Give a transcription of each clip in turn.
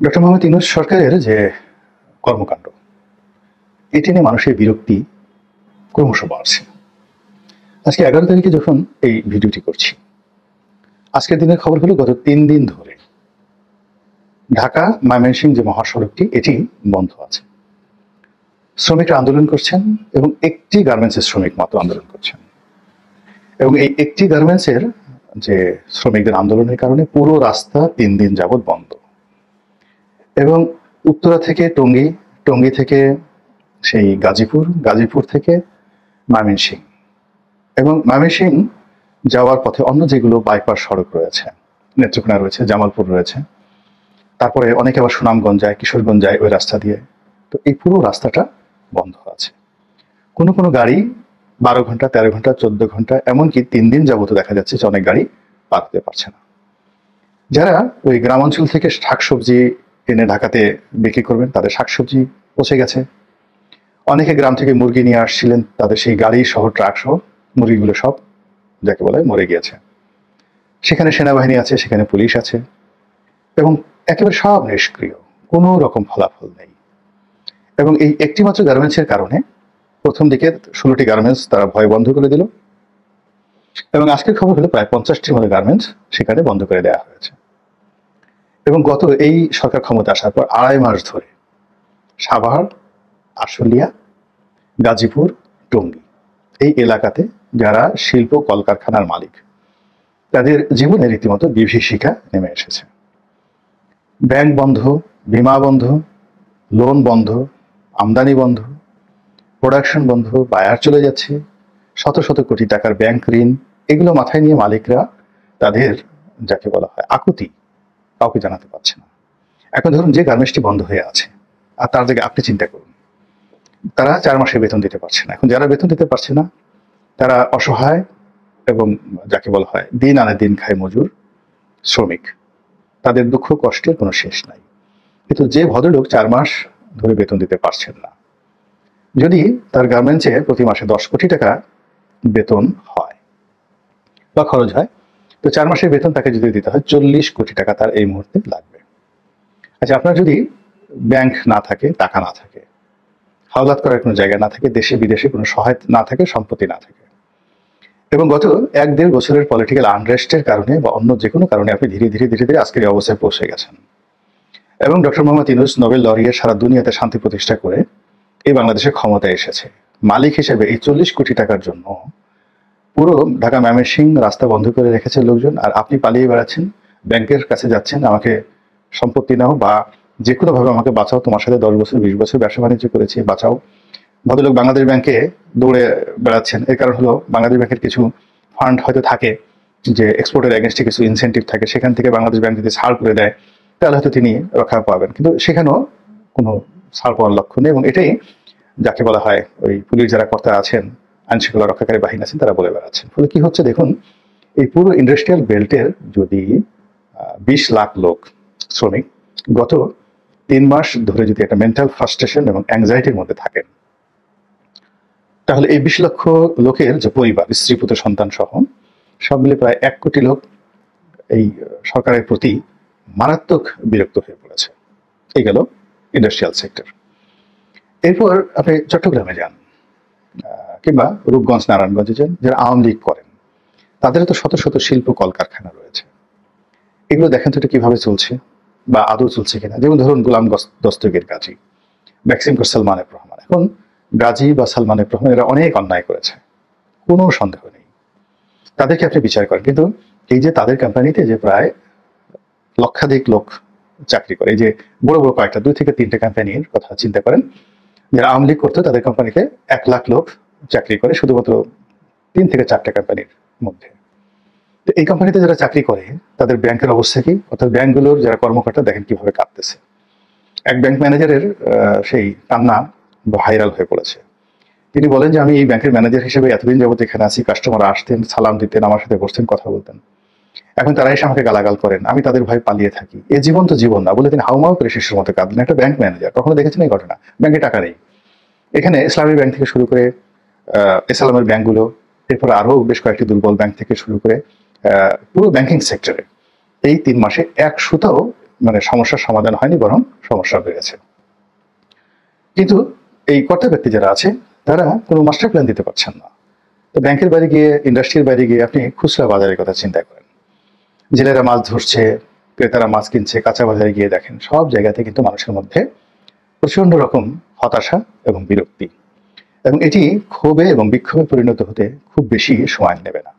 Doctor Muhammad Yunus সরকারের যে কর্মকাণ্ড এটি নিয়ে মানুষের বিরক্তি ক্রমশ বাড়ছে। আজকে 11 তারিখে যখন এই ভিডিওটি করছি, আজকের দিনের খবর হলো গত 3 দিন ধরে ঢাকা ময়মনসিংহ যে মহাসড়কটি এটি বন্ধ আছে। শ্রমিকরা আন্দোলন করছেন এবং একটি গার্মেন্টসের শ্রমিক মাত্র আন্দোলন করছেন, এবং এই একটি গার্মেন্টসের যে শ্রমিকদের আন্দোলনের কারণে পুরো রাস্তা 3 দিন যাবৎ বন্ধ। এবং উত্তরা থেকে টঙ্গী, টঙ্গী থেকে সেই গাজীপুর, গাজীপুর থেকে ময়মনসিংহ, এবং ময়মনসিংহ যাওয়ার পথে অন্য যেগুলো বাইপাস সড়ক রয়েছে, নেত্রকোনা রয়েছে, জামালপুর রয়েছে, তারপরে অনেকে আবার সুনামগঞ্জ যায়, কিশোরগঞ্জ যায় ওই রাস্তা দিয়ে। তো এই পুরো রাস্তাটা বন্ধ আছে। কোনো কোনো গাড়ি 12 ঘন্টা, 13 ঘন্টা, 14 ঘন্টা, এমনকি 3 দিন যাবত দেখা যাচ্ছে যে অনেক গাড়ি পার হতে পারছে না। যারা ওই গ্রামাঞ্চল থেকে শাকসবজি এনে ঢাকাতে বিক্রি করবেন, তাদের শাকসবজি পচে গেছে। অনেকে গ্রাম থেকে মুরগি নিয়ে আসছিলেন, তাদের সেই গাড়ি সহ ট্রাক সহ মুরগিগুলো সব যাকে বলে মরে গিয়েছে। সেখানে সেনাবাহিনী আছে, সেখানে পুলিশ আছে, এবং একেবারে সব নিষ্ক্রিয়, কোনো রকম ফলাফল নেই। এবং এই একটি মাত্র গার্মেন্টসের কারণে প্রথম দিকে 16টি গার্মেন্টস তারা ভয় বন্ধ করে দিল, এবং আজকের খবর হলো প্রায় 50টির মতো গার্মেন্টস সেখানে বন্ধ করে দেওয়া হয়েছে। এবং গত এই সরকার ক্ষমতা আসার পর 2.5 মাস ধরে সাভার, আশুলিয়া, গাজীপুর, টঙ্গী এই এলাকাতে যারা শিল্প কলকারখানার মালিক, তাদের জীবনে রীতিমতো বিভীষিকা নেমে এসেছে। ব্যাংক বন্ধ, বিমা বন্ধ, লোন বন্ধ, আমদানি বন্ধ, প্রোডাকশন বন্ধ, বায়ার চলে যাচ্ছে, শত শত কোটি টাকার ব্যাংক ঋণ, এগুলো মাথায় নিয়ে মালিকরা তাদের যাকে বলা হয় আকুতি কাউকে জানাতে পারছে না। এখন ধরুন যে গার্মেন্টসটি বন্ধ হয়ে আছে, আর তার জায়গায় আপনি চিন্তা করুন, তারা 4 মাসের বেতন দিতে পারছে না। এখন যারা বেতন দিতে পারছে না তারা অসহায়, এবং যাকে বলা হয় দিন আনে দিন খায় মজুর শ্রমিক, তাদের দুঃখ কষ্টের কোনো শেষ নাই। কিন্তু যে ভদ্রলোক 4 মাস ধরে বেতন দিতে পারছেন না, যদি তার গার্মেন্টসে প্রতি মাসে 10 কোটি টাকা বেতন হয় বা খরচ হয়, তো 4 মাসের বেতন তাকে যদি দিতে হয় 40 কোটি টাকা তার এই মুহূর্তে লাগবে। আচ্ছা, আপনার যদি ব্যাংক না থাকে, টাকা না থাকে, হাওলাত করার কোনো জায়গা না থাকে, দেশে বিদেশে কোনো সহায়তা না থাকে, সম্পত্তি না থাকে, এবং গত 1-1.5 বছরের পলিটিক্যাল আনরেস্টের কারণে বা অন্য যে কোনো কারণে আপনি ধীরে ধীরে ধীরে ধীরে আজকের এই অবস্থায় পৌঁছে গেছেন, এবং doctor Muhammad Yunus Nobel laureate সারা দুনিয়াতে শান্তি প্রতিষ্ঠা করে এই বাংলাদেশের ক্ষমতায় এসেছে। মালিক হিসেবে এই 40 কোটি টাকার জন্য পুরো ঢাকা ময়মনসিংহ রাস্তা বন্ধ করে রেখেছে লোকজন, আর আপনি পালিয়ে বেড়াচ্ছেন, ব্যাংকের কাছে যাচ্ছেন, আমাকে সম্পত্তি নাও বা যে কোনোভাবে আমাকে বাঁচাও, তোমার সাথে 10 বছর 20 বছর ব্যবসা বাণিজ্য করেছি, বাঁচাও। ভদ্রলোক বাংলাদেশ ব্যাংকে দৌড়ে বেড়াচ্ছেন। এর কারণ হলো বাংলাদেশ ব্যাংকের কিছু ফান্ড হয়তো থাকে যে এক্সপোর্টের এগেনস্টে কিছু ইনসেন্টিভ থাকে, সেখান থেকে বাংলাদেশ ব্যাংক যদি ছাড় করে দেয় তাহলে হয়তো তিনি রক্ষা পাবেন, কিন্তু সেখানেও কোনো ছাড় পাওয়ার লক্ষ্য নেই। এবং এটাই যাকে বলা হয় ওই পুলিশ যারা কর্তা আছেন, আইনশৃঙ্খলা রক্ষাকারী বাহিনী আছেন, তারা বলে বেড়াচ্ছেন। ফলে কি হচ্ছে দেখুন, এই পুরো ইন্ডাস্ট্রিয়াল বেল্টের যদি 20 লাখ লোক শ্রমিক গত 3 মাস ধরে যদি একটা মেন্টাল ফ্রাস্ট্রেশন এবং অ্যাংজাইটির মধ্যে থাকেন, তাহলে এই 20 লক্ষ লোকের যে পরিবার, স্ত্রী পুত্র সন্তান সহ সব মিলে প্রায় 1 কোটি লোক এই সরকারের প্রতি মারাত্মক বিরক্ত হয়ে পড়েছে। এই গেল ইন্ডাস্ট্রিয়াল সেক্টর। এরপর আপনি চট্টগ্রামে যান, কিংবা রূপগঞ্জ, নারায়ণগঞ্জে যান, যারা আওয়ামী লীগ করেন, তাদের তো শত শত শিল্প কলকারখানা রয়েছে। এগুলো দেখেন তো এটা কিভাবে চলছে বা আদৌ চলছে কিনা। যেমন ধরুন গোলাম দস্তগীর গাজী, ম্যাক্সিমকো সালমানের রহমান। এখন গাজী বা সালমানের রহমান এরা অনেক অন্যায় করেছে, কোনো সন্দেহ নেই, তাদেরকে আপনি বিচার করেন, কিন্তু এই যে তাদের কোম্পানিতে যে প্রায় লক্ষাধিক লোক চাকরি করে, এই যে বড় বড় কয়েকটা 2 থেকে 3টে কোম্পানির কথা চিন্তা করেন, যারা আওয়ামী লীগ করতো তাদের কোম্পানিতে 1 লাখ লোক চাকরি করে শুধুমাত্র 3 থেকে 4টে কোম্পানির মধ্যে। তো এই কোম্পানিতে যারা চাকরি করে তাদের ব্যাংকের অবস্থা কি, অর্থাৎ ব্যাংকগুলোর যারা কর্মকর্তা দেখেন কিভাবে কাঁদতেছে। এক ব্যাংক ম্যানেজারের সেই কান্না ভাইরাল হয়ে পড়েছে। তিনি বলেন যে আমি এই ব্যাংকের ম্যানেজার হিসেবে এতদিন যাবত এখানে আছি, কাস্টমার আসতেন, সালাম দিতেন, আমার সাথে বসতেন, কথা বলতেন, এখন তারা এসে আমাকে গালাগাল করেন, আমি তাদের ভয় পালিয়ে থাকি, এ জীবন তো জীবন না বলে তিনি হাউমাউ করে শিশুর মতো কাঁদলেন। একটা ব্যাংক ম্যানেজার, কখনো দেখেছেন এই ঘটনা? ব্যাংকে টাকা নেই। এখানে ইসলামী ব্যাংক থেকে শুরু করে ইসলামের ব্যাংকগুলো, এরপরে আরো বেশ কয়েকটি দুর্বল ব্যাংক থেকে শুরু করে পুরো ব্যাংকিং সেক্টরে এই 3 মাসে 1 সুতাও মানে সমস্যার সমাধান হয়নি, বরং সমস্যা বেড়েছে। কিন্তু এই কর্তা ব্যক্তি যারা আছে তারা কোনো মাস্টার প্ল্যান দিতে পারছেন না। তো ব্যাংকের বাইরে গিয়ে, ইন্ডাস্ট্রির বাইরে গিয়ে আপনি খুচরা বাজারের কথা চিন্তা করেন, জেলেরা মাছ ধরছে, ক্রেতারা মাছ কিনছে, কাঁচা বাজারে গিয়ে দেখেন সব জায়গাতে কিন্তু মানুষের মধ্যে প্রচন্ড রকম হতাশা এবং বিরক্তি, এবং এটি ক্ষোভে এবং বিক্ষোভে পরিণত হতে খুব বেশি সময় নেবে না।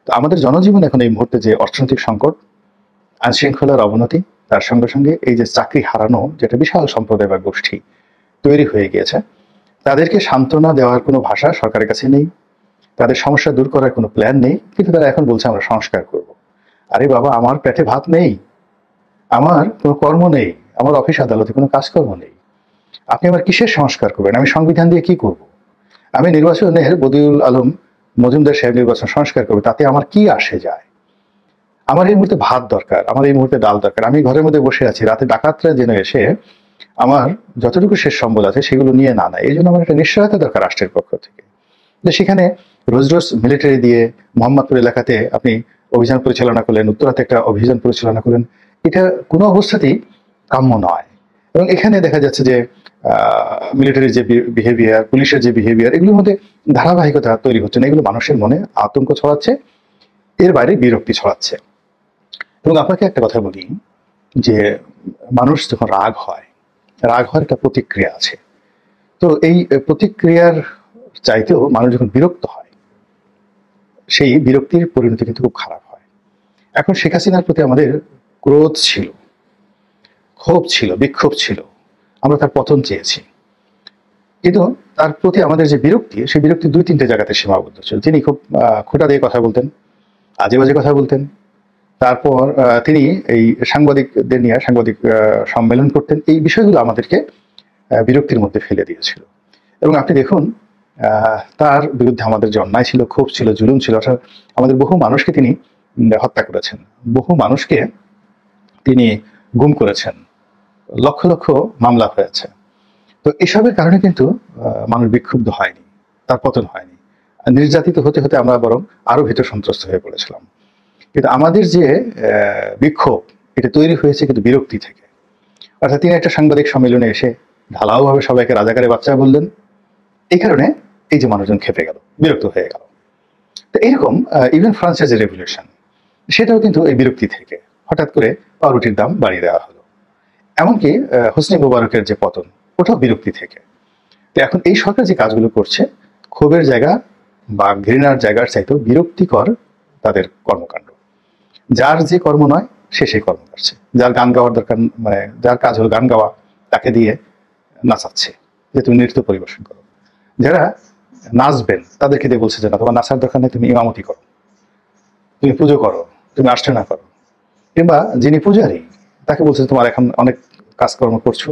তো আমাদের জনজীবন এখন এই মুহূর্তে যে অর্থনৈতিক সংকট, আইনশৃঙ্খলার অবনতি, তার সঙ্গে সঙ্গে এই যে চাকরি হারানো, যেটা বিশাল সম্প্রদায় বা গোষ্ঠী তৈরি হয়ে গিয়েছে, তাদেরকে সান্ত্বনা দেওয়ার কোনো ভাষা সরকারের কাছে নেই, তাদের সমস্যা দূর করার কোনো প্ল্যান নেই। কিন্তু তারা এখন বলছে আমরা সংস্কার করব। আরে বাবা, আমার পেটে ভাত নেই, আমার কোনো কর্ম নেই, আমার অফিস আদালতে কোনো কাজকর্ম নেই, আপনি আমার কিসের সংস্কার করবেন? আমি সংবিধান দিয়ে কি করব? আমি নির্বাচনের বদিউল আলম মজুমদার সাহেব নির্বাচন সংস্কার করবে, তাতে আমার কি আসে যায়? আমার এই মুহূর্তে ভাত দরকার, আমার এই মুহূর্তে ডাল দরকার। আমি ঘরের মধ্যে বসে আছি, রাতে ডাকাতরা যেন এসে আমার যতটুকু শেষ সম্বল আছে সেগুলো নিয়ে না নেয়। এই জন্য আমার একটা নিশ্চয়তা দরকার রাষ্ট্রের পক্ষ থেকে, যে সেখানে রোজ রোজ মিলিটারি দিয়ে মোহাম্মদপুর এলাকাতে আপনি অভিযান পরিচালনা করলেন, উত্তরাতে একটা অভিযান পরিচালনা করলেন, এটা কোনো অবস্থাতেই কাম্য নয়। এবং এখানে দেখা যাচ্ছে যে মিলিটারির যে বিহেভিয়ার, পুলিশের যে বিহেভিয়ার, এগুলোর মধ্যে ধারাবাহিকতা তৈরি হচ্ছে না। এগুলো মানুষের মনে আতঙ্ক ছড়াচ্ছে, এর বাইরে বিরক্তি ছড়াচ্ছে। এবং আপনাকে একটা কথা বলি, যে মানুষ যখন রাগ হয়, রাগ হওয়ার একটা প্রতিক্রিয়া আছে। তো এই প্রতিক্রিয়ার চাইতেও মানুষ যখন বিরক্ত হয়, সেই বিরক্তির পরিণতি কিন্তু খুব খারাপ হয়। এখন শেখ হাসিনার প্রতি আমাদের ক্রোধ ছিল, ক্ষোভ ছিল, বিক্ষোভ ছিল, আমরা তার পতন চেয়েছি। কিন্তু তার প্রতি আমাদের যে বিরক্তি, সেই বিরক্তি দুই তিনটে জায়গাতে সীমাবদ্ধ ছিল। তিনি খুব খোঁটা দিয়ে কথা বলতেন, আজে বাজে কথা বলতেন। তারপর তিনি এই সাংবাদিকদের নিয়ে সাংবাদিক সম্মেলন করতেন। এই বিষয়গুলো আমাদেরকে বিরক্তির মধ্যে ফেলে দিয়েছিল। এবং আপনি দেখুন, তার বিরুদ্ধে আমাদের যে অন্যায় ছিল, ক্ষোভ ছিল, জুলুম ছিল, অর্থাৎ আমাদের বহু মানুষকে তিনি হত্যা করেছেন, বহু মানুষকে তিনি গুম করেছেন, লক্ষ লক্ষ মামলা হয়েছে। তো এসবের কারণে কিন্তু মানুষ বিক্ষুব্ধ হয়নি, তার পতন হয়নি। নির্যাতিত হতে হতে আমরা বরং আরো ভীত সন্ত্রস্ত হয়ে পড়েছিলাম। কিন্তু আমাদের যে বিক্ষোভ, এটা তৈরি হয়েছে কিন্তু বিরক্তি থেকে। অর্থাৎ তিনি একটা সাংবাদিক সম্মেলনে এসে ঢালাওভাবে সবাইকে রাজাকারে বাচ্চা বললেন, এই কারণে এই যে মানুষজন খেপে গেল, বিরক্ত হয়ে গেল। তো এরকম ইভেন ফ্রান্সের যে রেভলিউশন, সেটাও কিন্তু এই বিরক্তি থেকে। হঠাৎ করে পাউরুটির দাম বাড়িয়ে দেওয়া হলো। এমনকি হোসনি মোবারকের যে পতন, ওটাও বিরক্তি থেকে। তো এখন এই সরকার যে কাজগুলো করছে, ক্ষোভের জায়গা বা ঘৃণার জায়গার চাইতেও বিরক্তিকর তাদের কর্মকাণ্ড। যার যে কর্ম নয়, সে সেই কর্ম করছে। যার গান গাওয়ার দরকার, মানে যার কাজ হলো গান গাওয়া, তাকে দিয়ে নাচাচ্ছে যে তুমি নৃত্য পরিবেশন করো। যারা নাচবেন তাদেরকে দিয়ে বলছে যে না, তোমার নাচার দরকার নেই, তুমি ইমামতি করো, তুমি পুজো করো, তুমি আর্চনা করো। কিংবা যিনি পূজারী, তাকে বলছে তোমার এখন অনেক কাজকর্ম করছো,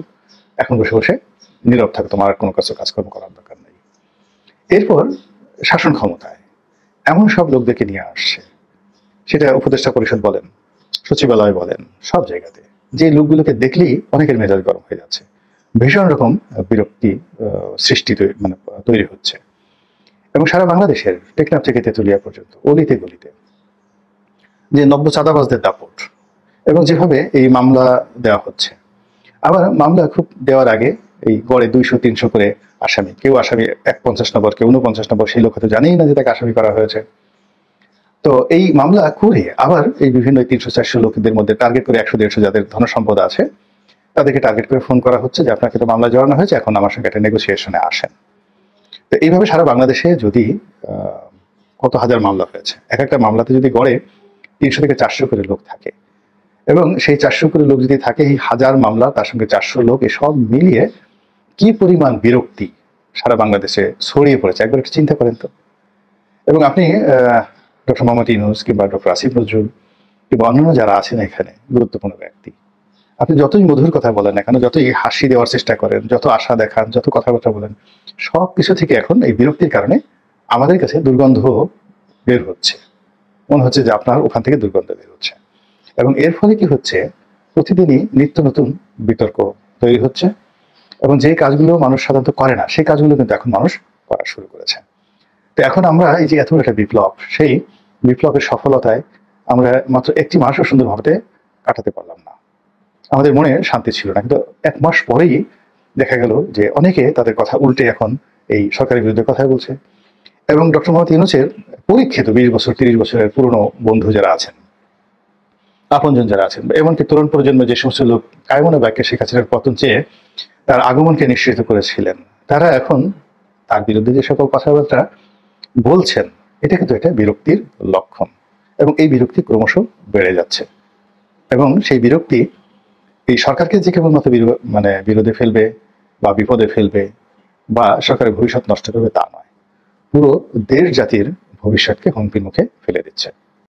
এখন বসে বসে নীরব থাকো, তোমার কোনো কাজকর্ম করার দরকার নেই। এরপর শাসন ক্ষমতায় এমন সব লোকদেরকে নিয়ে আসছে, সেটা উপদেষ্টা পরিষদ বলেন, সচিবালয় বলেন, সব জায়গাতে যে লোকগুলোকে দেখলেই অনেকের মেজাজ গরম হয়ে যাচ্ছে, ভীষণ রকম বিরক্তি সৃষ্টি মানে তৈরি হচ্ছে। এবং সারা বাংলাদেশের টেকনাফ থেকে তেঁতুলিয়া পর্যন্ত অলিতে গলিতে যে নব্য চাঁদাবাজদের দাপট, এবং যেভাবে এই মামলা দেওয়া হচ্ছে। আবার মামলা খুব দেওয়ার আগে এই গড়ে 200-300 করে আসামি, কেউ আসামি 51 নম্বর, কেউ 49 নম্বর, সেই লোক হয়তো জানেই না যে তাকে আসামি করা হয়েছে। তো এই মামলা করে আবার এই বিভিন্ন 300-400 লোকদের মধ্যে টার্গেট করে 100-150 যাদের ধন সম্পদ আছে, তাদেরকে টার্গেট করে ফোন করা হচ্ছে যে আপনাকে তো মামলা জড়ানো হয়েছে, এখন আমার সঙ্গে একটা নেগোসিয়েশনে আসেন। তো এইভাবে সারা বাংলাদেশে যদি কত হাজার মামলা হয়েছে, এক একটা মামলাতে যদি গড়ে 300 থেকে 400 করে লোক থাকে, এবং সেই 400 করে লোক যদি থাকে, এই হাজার মামলা, তার সঙ্গে 400 লোক, এসব মিলিয়ে কি পরিমাণ বিরক্তি সারা বাংলাদেশে ছড়িয়ে পড়েছে, একবার একটু চিন্তা করেন তো। এবং আপনি ডক্টর মোহাম্মদ ইউনূস কিংবা ডক্টর আসিফ নজরুল কিংবা অন্যান্য যারা আছেন এখানে গুরুত্বপূর্ণ ব্যক্তি, আপনি যতই মধুর কথা বলেন না কেন, যতই হাসি দেওয়ার চেষ্টা করেন, যত আশা দেখান, যত কথাবার্তা বলেন, সব কিছু থেকে এখন এই বিরক্তির কারণে আমাদের কাছে দুর্গন্ধ বের হচ্ছে। মনে হচ্ছে যে আপনার ওখান থেকে দুর্গন্ধ বের হচ্ছে। এবং এর ফলে কি হচ্ছে, প্রতিদিনই নিত্য নতুন বিতর্ক তৈরি হচ্ছে, এবং যে কাজগুলো মানুষ সাধারণত করে না, সেই কাজগুলো কিন্তু এখন মানুষ করা শুরু করেছে। তো এখন আমরা এই যে এত একটা বিপ্লব, সেই বিপ্লবের সফলতায় আমরা মাত্র একটি মাসও সুন্দরভাবে কাটাতে পারলাম না। আমাদের মনে শান্তি ছিল না, কিন্তু 1 মাস পরেই দেখা গেল যে অনেকে তাদের কথা উল্টে এখন এই সরকারের বিরুদ্ধে কথা বলছে। এবং ডক্টর মোহাম্মদ ইউনূসের পরীক্ষিত 20 বছর 30 বছরের পুরনো বন্ধু যারা আছেন, আপনজন যারা আছেন, এমনকি তরুণ প্রজন্ম যে সমস্ত লোক কায়মনে বাক্যে শেখ হাসিনার পতন চেয়ে তার আগমনকে নিশ্চিত করেছিলেন, তারা এখন তার বিরুদ্ধে যে সকল কথাবার্তা বলছেন, এটা কিন্তু একটা বিরক্তির লক্ষণ। এবং এই বিরক্তি ক্রমশ বেড়ে যাচ্ছে। এবং সেই বিরক্তি এই সরকারকে যে কেবলমাত্র বিরোধে ফেলবে বা বিপদে ফেলবে বা সরকারের ভবিষ্যৎ নষ্ট করবে তা নয়, পুরো দেশ জাতির ভবিষ্যৎকে হুমকির মুখে ফেলে দিচ্ছে।